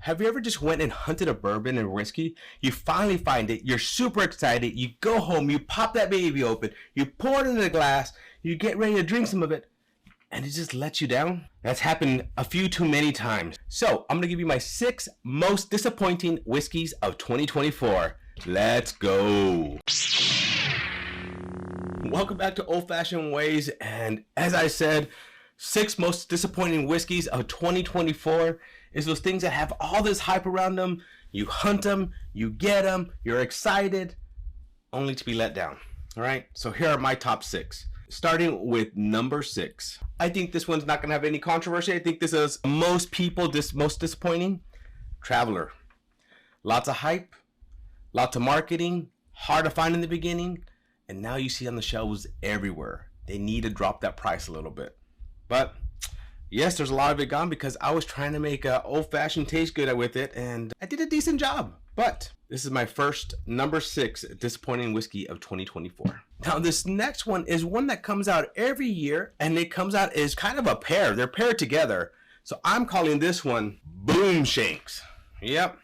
Have you ever just went and hunted a bourbon and whiskey? You finally find it, you're super excited, you go home, you pop that baby open, you pour it in the glass, you get ready to drink some of it, and it just lets you down? That's happened a few too many times. So I'm gonna give you my 6 most disappointing whiskeys of 2024. Let's go. Welcome back to Old Fashioned Ways, and as I said, 6 most disappointing whiskeys of 2024 is those things that have all this hype around them. You hunt them, you get them, you're excited, only to be let down. All right, so here are my top 6. Starting with number 6. I think this one's not gonna have any controversy. I think this is most people most disappointing. Traveler. Lots of hype, lots of marketing, hard to find in the beginning, and now you see on the shelves everywhere. They need to drop that price a little bit. But yes, there's a lot of it gone because I was trying to make old fashioned taste good with it, and I did a decent job. But this is my first number 6 disappointing whiskey of 2024. Now this next one is one that comes out every year, and it comes out as kind of a pair. They're paired together. So I'm calling this one Boom Shanks. Yep.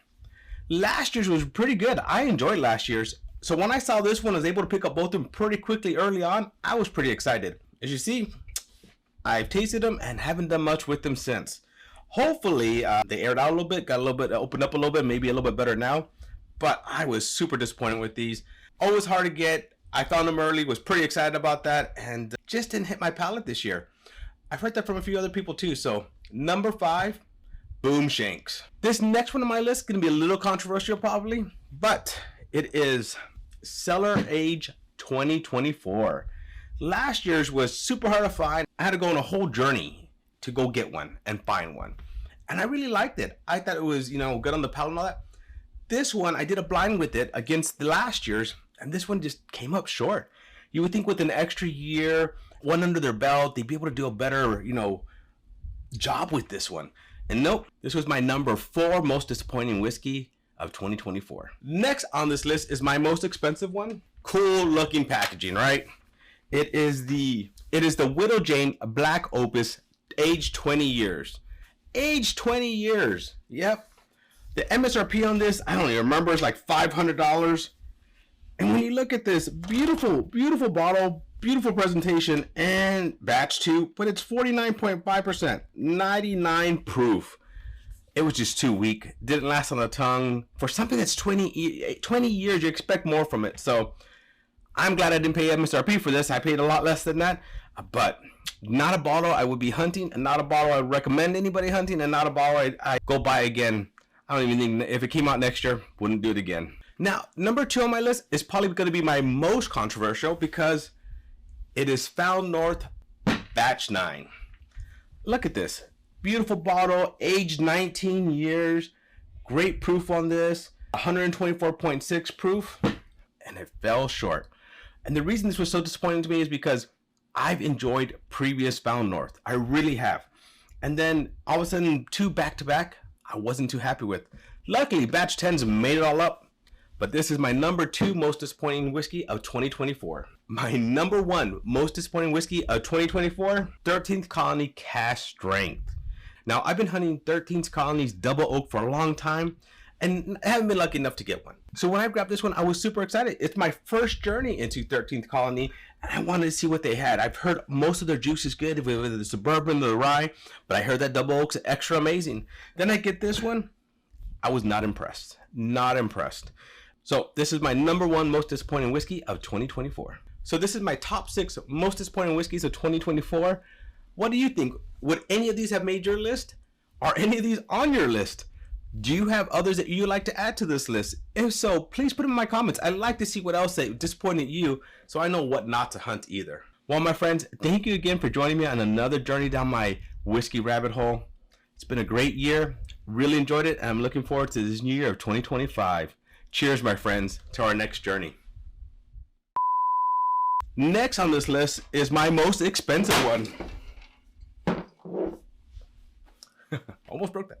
Last year's was pretty good. I enjoyed last year's. So when I saw this one, I was able to pick up both of them pretty quickly early on. I was pretty excited. As you see, I've tasted them and haven't done much with them since. Hopefully, they aired out a little bit, got a little bit, opened up a little bit, maybe a little bit better now. But I was super disappointed with these. Always hard to get. I found them early, was pretty excited about that, and just didn't hit my palate this year. I've heard that from a few other people too. So number 5, Boom Shanks. This next one on my list is going to be a little controversial probably, but it is Cellar Age 2024. Last year's was super hard to find. I had to go on a whole journey to go get one and find one. And I really liked it. I thought it was, good on the palate and all that. This one, I did a blind with it against the last year's, and this one just came up short. You would think with an extra year, one under their belt, they'd be able to do a better, job with this one. And nope, this was my number 4 most disappointing whiskey of 2024. Next on this list is my most expensive one. Cool looking packaging, right? It is the Widow Jane Black Opus, aged 20 years. Aged 20 years. Yep. The MSRP on this, I don't even remember, it's like $500. And when you look at this beautiful, beautiful bottle, beautiful presentation, and batch 2, but it's 49.5%, 99 proof. It was just too weak. Didn't last on the tongue. For something that's 20 years, you expect more from it. So I'm glad I didn't pay MSRP for this. I paid a lot less than that, but not a bottle I would be hunting, and not a bottle I would recommend anybody hunting, and not a bottle I go buy again. I don't even think, if it came out next year, wouldn't do it again. Now, number 2 on my list is probably going to be my most controversial because it is Found North Batch 9. Look at this. Beautiful bottle, aged 19 years. Great proof on this. 124.6 proof, and it fell short. And the reason this was so disappointing to me is because I've enjoyed previous Found North. I really have. And then all of a sudden, 2 back-to-back, I wasn't too happy with. Luckily, Batch 10's made it all up. But this is my number 2 most disappointing whiskey of 2024. My number 1 most disappointing whiskey of 2024, 13th Colony Cask Strength. Now, I've been hunting 13th Colony's double oak for a long time, and I haven't been lucky enough to get one. So when I grabbed this one, I was super excited. It's my first journey into 13th Colony, and I wanted to see what they had. I've heard most of their juice is good, whether it's the bourbon or the rye, but I heard that double oak's extra amazing. Then I get this one. I was not impressed. Not impressed. So this is my number 1 most disappointing whiskey of 2024. So this is my top 6 most disappointing whiskeys of 2024. What do you think? Would any of these have made your list? Are any of these on your list? Do you have others that you'd like to add to this list? If so, please put them in my comments. I'd like to see what else that disappointed you so I know what not to hunt either. Well, my friends, thank you again for joining me on another journey down my whiskey rabbit hole. It's been a great year. Really enjoyed it, and I'm looking forward to this new year of 2025. Cheers, my friends, to our next journey. Next on this list is my most expensive one. Almost broke that.